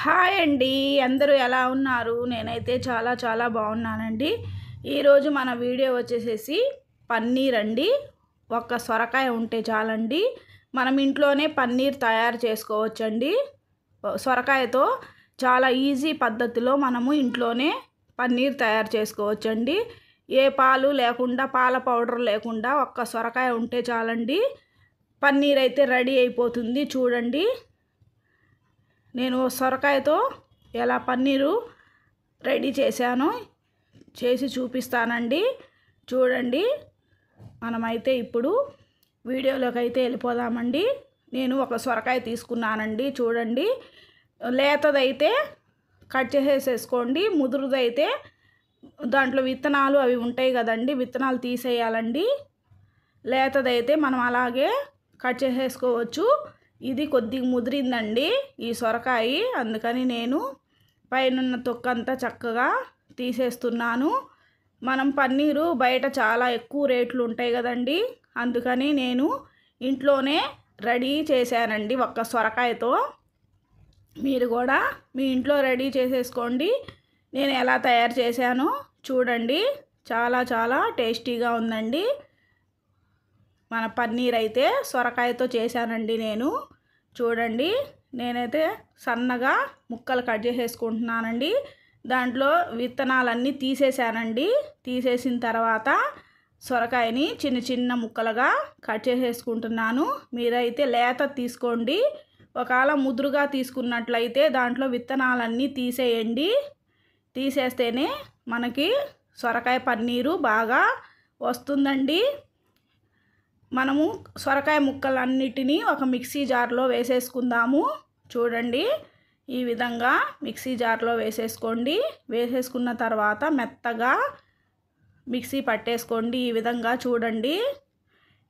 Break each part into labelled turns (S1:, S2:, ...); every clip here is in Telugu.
S1: హాయ్ అండి. అందరూ ఎలా ఉన్నారు? నేనైతే చాలా చాలా బాగున్నానండి. ఈరోజు మన వీడియో వచ్చేసేసి పన్నీర్ అండి. ఒక్క సొరకాయ ఉంటే చాలండి మనం ఇంట్లోనే పన్నీర్ తయారు చేసుకోవచ్చండి. సొరకాయతో చాలా ఈజీ పద్ధతిలో మనము ఇంట్లోనే పన్నీర్ తయారు చేసుకోవచ్చండి. ఏ పాలు లేకుండా, పాల పౌడర్ లేకుండా ఒక్క సొరకాయ ఉంటే చాలండి పన్నీర్ అయితే రెడీ అయిపోతుంది. చూడండి, నేను సొరకాయతో ఎలా పన్నీరు రెడీ చేశానో చేసి చూపిస్తానండి. చూడండి, మనమైతే ఇప్పుడు వీడియోలోకి అయితే వెళ్ళిపోదామండి. నేను ఒక సొరకాయ తీసుకున్నానండి. చూడండి, లేతదైతే కట్ చేసేసుకోండి, ముదురుదైతే దాంట్లో విత్తనాలు అవి ఉంటాయి కదండి, విత్తనాలు తీసేయాలండి. లేతదైతే మనం అలాగే కట్ చేసేసుకోవచ్చు. ఇది కొద్దిగా ముదిరిందండి ఈ సొరకాయ, అందుకని నేను పైన తొక్కంతా చక్కగా తీసేస్తున్నాను. మనం పన్నీరు బయట చాలా ఎక్కువ రేట్లు ఉంటాయి కదండి, అందుకని నేను ఇంట్లోనే రెడీ చేశానండి ఒక్క సొరకాయతో. మీరు కూడా మీ ఇంట్లో రెడీ చేసేసుకోండి. నేను ఎలా తయారు చేశానో చూడండి, చాలా చాలా టేస్టీగా ఉందండి. మన పన్నీర్ అయితే సొరకాయతో చేశానండి నేను. చూడండి, నేనైతే సన్నగా ముక్కలు కట్ చేసేసుకుంటున్నానండి. దాంట్లో విత్తనాలన్నీ తీసేసానండి. తీసేసిన తర్వాత సొరకాయని చిన్న చిన్న ముక్కలుగా కట్ చేసేసుకుంటున్నాను. మీరైతే లేత తీసుకోండి. ఒకవేళ ముదురుగా తీసుకున్నట్లయితే దాంట్లో విత్తనాలన్నీ తీసేయండి. తీసేస్తేనే మనకి సొరకాయ పన్నీరు బాగా వస్తుందండి. మనము సొరకాయ ముక్కలన్నిటినీ ఒక మిక్సీ జార్లో వేసేసుకుందాము. చూడండి, ఈ విధంగా మిక్సీ జార్లో వేసేసుకోండి. వేసేసుకున్న తర్వాత మెత్తగా మిక్సీ పట్టేసుకోండి. ఈ విధంగా చూడండి,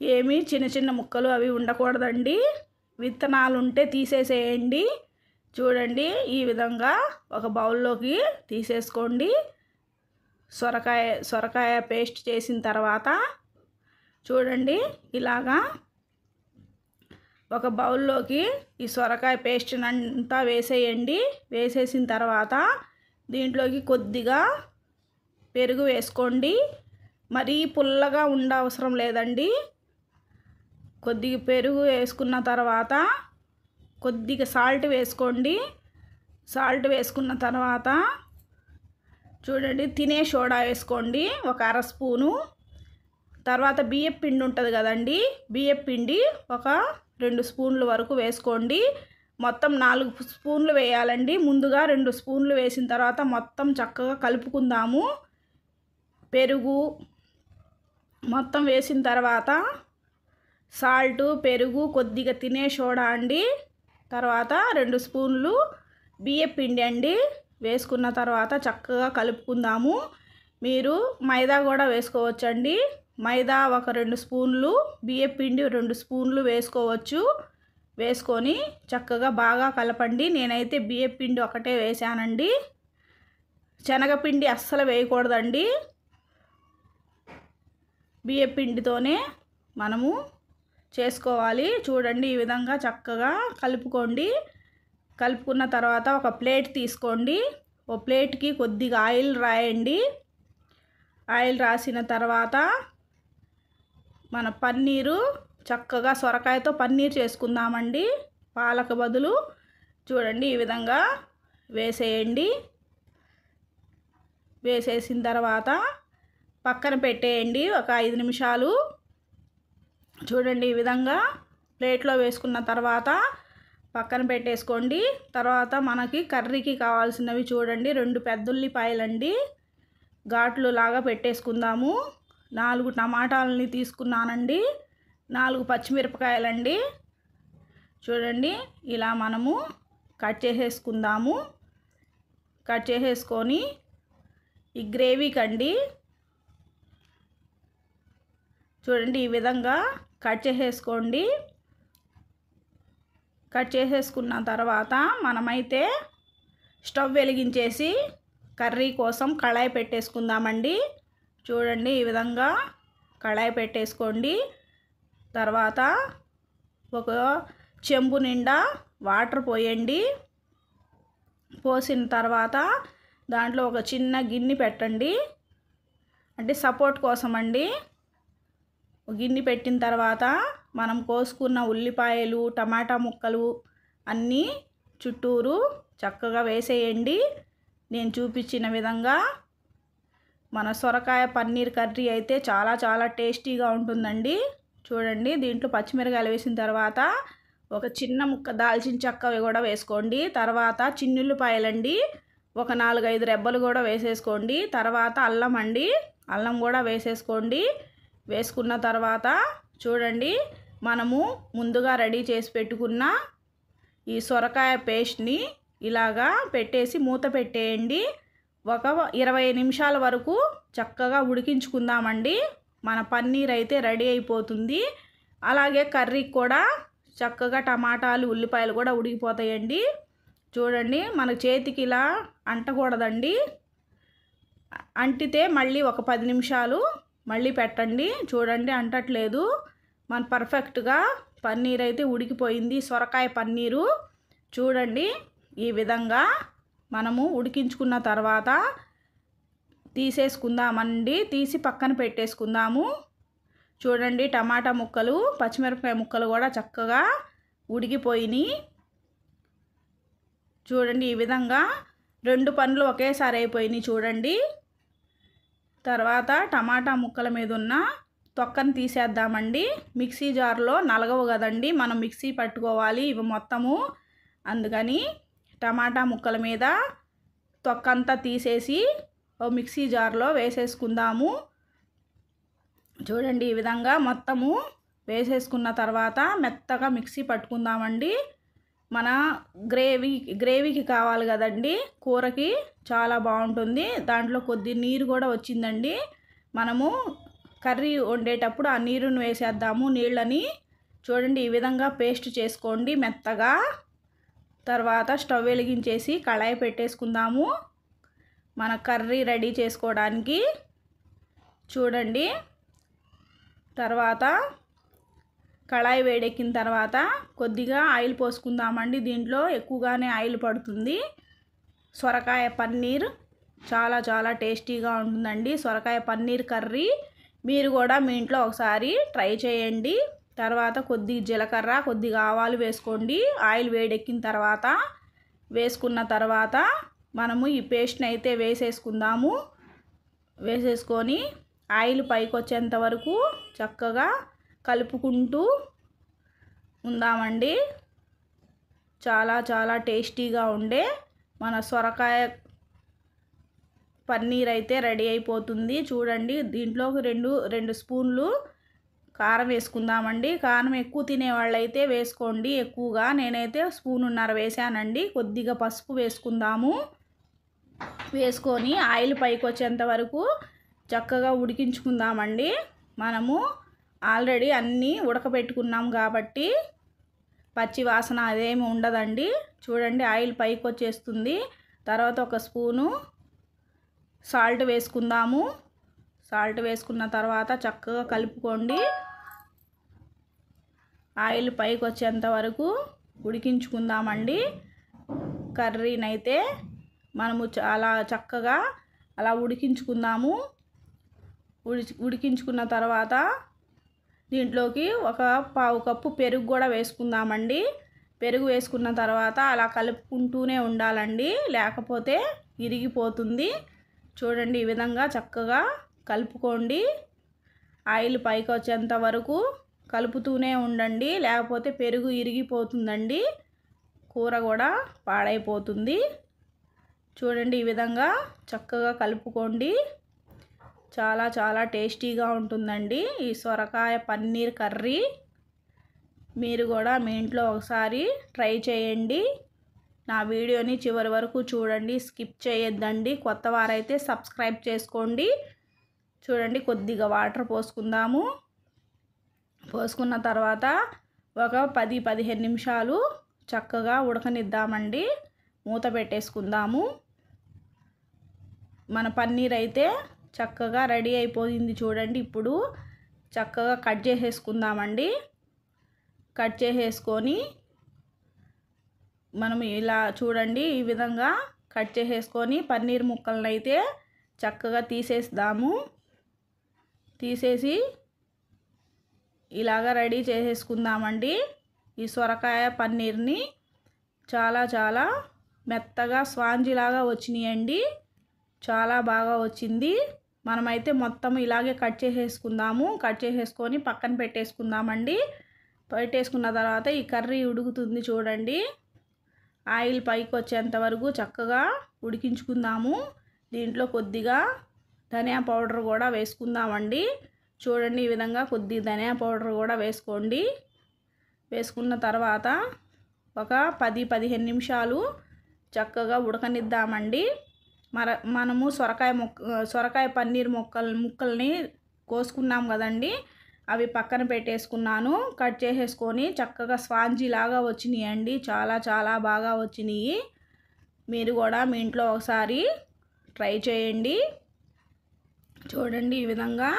S1: ఏమీ చిన్న చిన్న ముక్కలు అవి ఉండకూడదండి. విత్తనాలు ఉంటే తీసేసేయండి. చూడండి, ఈ విధంగా ఒక బౌల్లోకి తీసేసుకోండి. సొరకాయ పేస్ట్ చేసిన తర్వాత చూడండి, ఇలాగా ఒక బౌల్లోకి ఈ సొరకాయ పేస్ట్ అంతా వేసేయండి. వేసేసిన తర్వాత దీంట్లోకి కొద్దిగా పెరుగు వేసుకోండి. మరీ పుల్లగా ఉండవసరం లేదండి. కొద్దిగా పెరుగు వేసుకున్న తర్వాత కొద్దిగా సాల్ట్ వేసుకోండి. సాల్ట్ వేసుకున్న తర్వాత చూడండి, తినే సోడా వేసుకోండి ఒక అర స్పూను. తర్వాత బియ్యం పిండి ఉంటుంది కదండి, బియ్యం పిండి ఒక 2 స్పూన్ల వరకు వేసుకోండి. మొత్తం 4 స్పూన్లు వేయాలండి. ముందుగా 2 స్పూన్లు వేసిన తర్వాత మొత్తం చక్కగా కలుపుకుందాము. పెరుగు మొత్తం వేసిన తర్వాత సాల్టు, పెరుగు, కొద్దిగా తినే సోడా అండి, తర్వాత 2 స్పూన్లు బియ్యం పిండి అండి వేసుకున్న తర్వాత చక్కగా కలుపుకుందాము. మీరు మైదా కూడా వేసుకోవచ్చండి. మైదా ఒక 2 స్పూన్లు, బియ్యం పిండి 2 స్పూన్లు వేసుకోవచ్చు. వేసుకొని చక్కగా బాగా కలపండి. నేనైతే బియ్యం పిండి ఒకటే వేసానండి. శనగపిండి అస్సలు వేయకూడదండి. బియ్యం పిండితోనే మనము చేసుకోవాలి. చూడండి, ఈ విధంగా చక్కగా కలుపుకోండి. కలుపుకున్న తర్వాత ఒక ప్లేట్ తీసుకోండి. ఓ ప్లేట్కి కొద్దిగా ఆయిల్ రాయండి. ఆయిల్ రాసిన తర్వాత మన పన్నీరు చక్కగా సొరకాయతో పన్నీర్ చేసుకుందామండి. పాలకు బదులు చూడండి, ఈ విధంగా వేసేయండి. వేసేసిన తర్వాత పక్కన పెట్టేయండి ఒక 5 నిమిషాలు. చూడండి, ఈ విధంగా ప్లేట్లో వేసుకున్న తర్వాత పక్కన పెట్టేసుకోండి. తర్వాత మనకి కర్రీకి కావాల్సినవి చూడండి, 2 పెద్ద ఉల్లిపాయలండి ఘాట్లు లాగా పెట్టేసుకుందాము. 4 టమాటాలని తీసుకున్నానండి. 4 పచ్చిమిరపకాయలండి. చూడండి, ఇలా మనము కట్ చేసేసుకుందాము. కట్ చేసేసుకొని ఈ గ్రేవీకండి చూడండి, ఈ విధంగా కట్ చేసేసుకోండి. కట్ చేసేసుకున్న తర్వాత మనమైతే స్టవ్ వెలిగించేసి కర్రీ కోసం కళాయి పెట్టేసుకుందామండి. చూడండి, ఈ విధంగా కళాయి పెట్టేసుకోండి. తర్వాత ఒక చెంబు నిండా వాటర్ పోయండి. పోసిన తర్వాత దాంట్లో ఒక చిన్న గిన్నె పెట్టండి, అంటే సపోర్ట్ కోసం అండి. గిన్నె పెట్టిన తర్వాత మనం కోసుకున్న ఉల్లిపాయలు, టమాటా ముక్కలు అన్నీ చుట్టూరు చక్కగా వేసేయండి. నేను చూపించిన విధంగా మన సొరకాయ పన్నీర్ కర్రీ అయితే చాలా చాలా టేస్టీగా ఉంటుందండి. చూడండి, దీంట్లో పచ్చిమిరకాయలు వేసిన తర్వాత ఒక చిన్న ముక్క దాల్చిన చెక్క కూడా వేసుకోండి. తర్వాత చిన్నుల్లిపాయలండి ఒక 4-5 రెబ్బలు కూడా వేసేసుకోండి. తర్వాత అల్లం అండి, అల్లం కూడా వేసేసుకోండి. వేసుకున్న తర్వాత చూడండి, మనము ముందుగా రెడీ చేసి పెట్టుకున్న ఈ సొరకాయ పేస్ట్ని ఇలాగా పెట్టేసి మూత పెట్టేయండి. ఒక 20 నిమిషాల వరకు చక్కగా ఉడికించుకుందామండి. మన పన్నీర్ అయితే రెడీ అయిపోతుంది. అలాగే కర్రీకి కూడా చక్కగా టమాటాలు, ఉల్లిపాయలు కూడా ఉడికిపోతాయండి. చూడండి, మన చేతికి ఇలా అంటకూడదండి. అంటితే మళ్ళీ ఒక 10 నిమిషాలు మళ్ళీ పెట్టండి. చూడండి, అంటట్లేదు. మన పర్ఫెక్ట్గా పన్నీర్ అయితే ఉడికిపోయింది, సొరకాయ పన్నీరు. చూడండి, ఈ విధంగా మనము ఉడికించుకున్న తర్వాత తీసేసుకుందామండి. తీసి పక్కన పెట్టేసుకుందాము. చూడండి, టమాటా ముక్కలు, పచ్చిమిరపకాయ ముక్కలు కూడా చక్కగా ఉడికిపోయినాయి. చూడండి, ఈ విధంగా 2 పనులు ఒకేసారి అయిపోయినాయి. చూడండి, తర్వాత టమాటా ముక్కల మీద ఉన్న తొక్కను తీసేద్దామండి. మిక్సీ జార్లో నలగవు కదండి, మనం మిక్సీ పట్టుకోవాలి ఇవి మొత్తము. అందుకని టమాటా ముక్కల మీద తొక్కంతా తీసేసి ఓ మిక్సీ జార్లో వేసేసుకుందాము. చూడండి, ఈ విధంగా మొత్తము వేసేసుకున్న తర్వాత మెత్తగా మిక్సీ పట్టుకుందామండి. మన గ్రేవీకి కావాలి కదండి, కూరకి చాలా బాగుంటుంది. దాంట్లో కొద్ది నీరు కూడా వచ్చిందండి. మనము కర్రీ వండేటప్పుడు ఆ నీరుని వేసేద్దాము, నీళ్ళని. చూడండి, ఈ విధంగా పేస్ట్ చేసుకోండి మెత్తగా. తర్వాత స్టవ్ వెలిగించేసి కళాయి పెట్టేసుకుందాము మన కర్రీ రెడీ చేసుకోవడానికి. చూడండి, తర్వాత కళాయి వేడెక్కిన తర్వాత కొద్దిగా ఆయిల్ పోసుకుందామండి. దీంట్లో ఎక్కువగానే ఆయిల్ పడుతుంది. సొరకాయ పన్నీర్ చాలా చాలా టేస్టీగా ఉంటుందండి, సొరకాయ పన్నీర్ కర్రీ. మీరు కూడా మీ ఇంట్లో ఒకసారి ట్రై చేయండి. తర్వాత కొద్ది జీలకర్ర, కొద్దిగా ఆవాలు వేసుకోండి. ఆయిల్ వేడెక్కిన తర్వాత వేసుకున్న తర్వాత మనము ఈ పేస్ట్ని అయితే వేసేసుకుందాము. వేసేసుకొని ఆయిల్ పైకి వచ్చేంత వరకు చక్కగా కలుపుకుంటూ ఉందామండి. చాలా చాలా టేస్టీగా ఉండే మన సొరకాయ పన్నీర్ అయితే రెడీ అయిపోతుంది. చూడండి, దీంట్లోకి రెండు స్పూన్లు కారం వేసుకుందామండి. కారం ఎక్కువ తినేవాళ్ళైతే వేసుకోండి ఎక్కువగా. నేనైతే 1.5 స్పూన్ వేసానండి. కొద్దిగా పసుపు వేసుకుందాము. వేసుకొని ఆయిల్ పైకి వచ్చేంత వరకు చక్కగా ఉడికించుకుందామండి. మనము ఆల్రెడీ అన్నీ ఉడకబెట్టుకున్నాం కాబట్టి పచ్చి వాసన అదేమి ఉండదండి. చూడండి, ఆయిల్ పైకి వచ్చేస్తుంది. తర్వాత 1 స్పూను సాల్ట్ వేసుకుందాము. సాల్ట్ వేసుకున్న తర్వాత చక్కగా కలుపుకోండి. ఆయిల్ పైకి వచ్చేంత వరకు ఉడికించుకుందామండి. కర్రీనైతే మనము చాలా చక్కగా అలా ఉడికించుకుందాము. ఉడికించుకున్న తర్వాత దీంట్లోకి ఒక 1/4 కప్పు పెరుగు కూడా వేసుకుందామండి. పెరుగు వేసుకున్న తర్వాత అలా కలుపుకుంటూనే ఉండాలండి, లేకపోతే ఇరిగిపోతుంది. చూడండి, ఈ విధంగా చక్కగా కలుపుకోండి. ఆయిల్ పైకి వచ్చేంత వరకు కలుపుతూనే ఉండండి, లేకపోతే పెరుగు ఇరిగిపోతుందండి, కూర కూడా పాడైపోతుంది. చూడండి, ఈ విధంగా చక్కగా కలుపుకోండి. చాలా చాలా టేస్టీగా ఉంటుందండి ఈ సొరకాయ పన్నీర్ కర్రీ. మీరు కూడా మీ ఇంట్లో ఒకసారి ట్రై చేయండి. నా వీడియోని చివరి వరకు చూడండి, స్కిప్ చేయొద్దండి. కొత్త వారైతే సబ్స్క్రైబ్ చేసుకోండి. చూడండి, కొద్దిగా వాటర్ పోసుకుందాము. పోసుకున్న తర్వాత ఒక 10-15 నిమిషాలు చక్కగా ఉడకనిద్దామండి. మూత పెట్టేసుకుందాము. మన పన్నీర్ అయితే చక్కగా రెడీ అయిపోయింది. చూడండి, ఇప్పుడు చక్కగా కట్ చేసేసుకుందామండి. కట్ చేసేసుకొని మనం ఇలా చూడండి ఈ విధంగా కట్ చేసేసుకొని పన్నీర్ ముక్కలను అయితే చక్కగా తీసేద్దాము. తీసేసి ఇలాగా రెడీ చేసేసుకుందామండి. ఈ సొరకాయ పన్నీర్ని చాలా మెత్తగా స్పాంజిలాగా వచ్చినాయండి. చాలా బాగా వచ్చింది. మనమైతే మొత్తం ఇలాగే కట్ చేసేసుకుందాము. కట్ చేసేసుకొని పక్కన పెట్టేసుకుందామండి. పెట్టేసుకున్న తర్వాత ఈ కర్రీ ఉడుకుతుంది చూడండి. ఆయిల్ పైకి వచ్చేంత వరకు చక్కగా ఉడికించుకుందాము. దీంట్లో కొద్దిగా ధనియా పౌడర్ కూడా వేసుకుందామండి. చూడండి ఈ విధంగా కొద్ది ధనియా పౌడర్ కూడా వేసుకోండి. వేసుకున్న తర్వాత ఒక 10-15 నిమిషాలు చక్కగా ఉడకనిద్దామండి. మనము సొరకాయ పన్నీర్ ముక్కల్ని కోసుకున్నాం కదండి, అవి పక్కన పెట్టేసుకున్నాను. కట్ చేసేసుకొని చక్కగా స్పాంజీ లాగా వచ్చినాయండి. చాలా బాగా వచ్చినాయి. మీరు కూడా మీ ఇంట్లో ఒకసారి ట్రై చేయండి. చూడండి ఈ విధంగా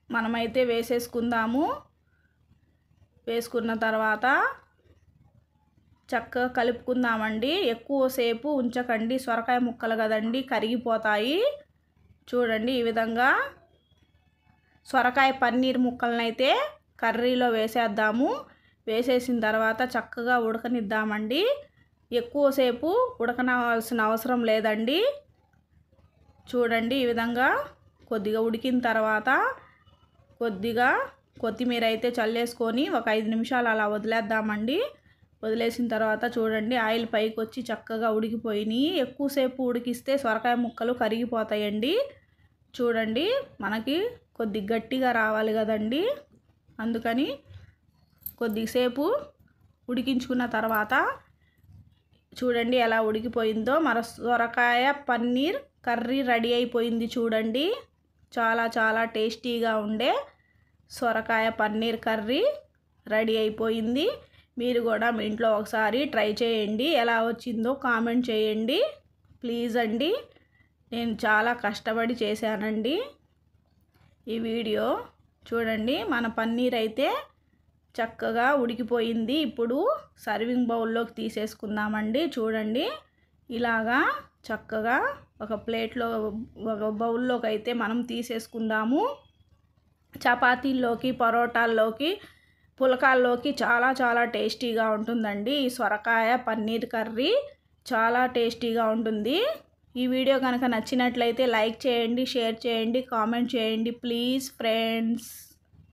S1: మనమైతే వేసేసుకుందాము. వేసుకున్న తర్వాత చక్కగా కలుపుకుందామండి. ఎక్కువసేపు ఉంచకండి, సొరకాయ ముక్కలు కదండి కరిగిపోతాయి. చూడండి ఈ విధంగా సొరకాయ పన్నీర్ ముక్కలనైతే కర్రీలో వేసేద్దాము. వేసేసిన తర్వాత చక్కగా ఉడకనిద్దామండి. ఎక్కువసేపు ఉడకనవలసిన అవసరం లేదండి. చూడండి ఈ విధంగా కొద్దిగా ఉడికిన తర్వాత కొద్దిగా కొత్తిమీర అయితే చల్లేసుకొని ఒక 5 నిమిషాలు అలా వదిలేద్దామండి. వదిలేసిన తర్వాత చూడండి ఆయిల్ పైకి వచ్చి చక్కగా ఉడికిపోయినాయి. ఎక్కువసేపు ఉడికిస్తే సొరకాయ ముక్కలు కరిగిపోతాయండి. చూడండి మనకి కొద్ది గట్టిగా రావాలి కదండి, అందుకని కొద్దిసేపు ఉడికించుకున్న తర్వాత చూడండి ఎలా ఉడికిపోయిందో. మన సొరకాయ పన్నీర్ కర్రీ రెడీ అయిపోయింది చూడండి. చాలా టేస్టీగా ఉండే సొరకాయ పన్నీర్ కర్రీ రెడీ అయిపోయింది. మీరు కూడా మీ ఇంట్లో ఒకసారి ట్రై చేయండి. ఎలా వచ్చిందో కామెంట్ చేయండి ప్లీజ్ అండి. నేను చాలా కష్టపడి చేశానండి ఈ వీడియో. చూడండి మన పన్నీర్ అయితే చక్కగా ఉడికిపోయింది. ఇప్పుడు సర్వింగ్ బౌల్లోకి తీసేసుకుందామండి. చూడండి ఇలాగా చక్కగా ఒక ప్లేట్లో ఒక బౌల్లోకి అయితే మనం తీసేసుకుందాము. చపాతీల్లోకి, పరోటాల్లోకి, పుల్కాల్లోకి చాలా టేస్టీగా ఉంటుందండి ఈ సొరకాయ పన్నీర్ కర్రీ. చాలా టేస్టీగా ఉంటుంది. ఈ వీడియో కనుక నచ్చినట్లయితే లైక్ చేయండి, షేర్ చేయండి, కామెంట్ చేయండి ప్లీజ్ ఫ్రెండ్స్.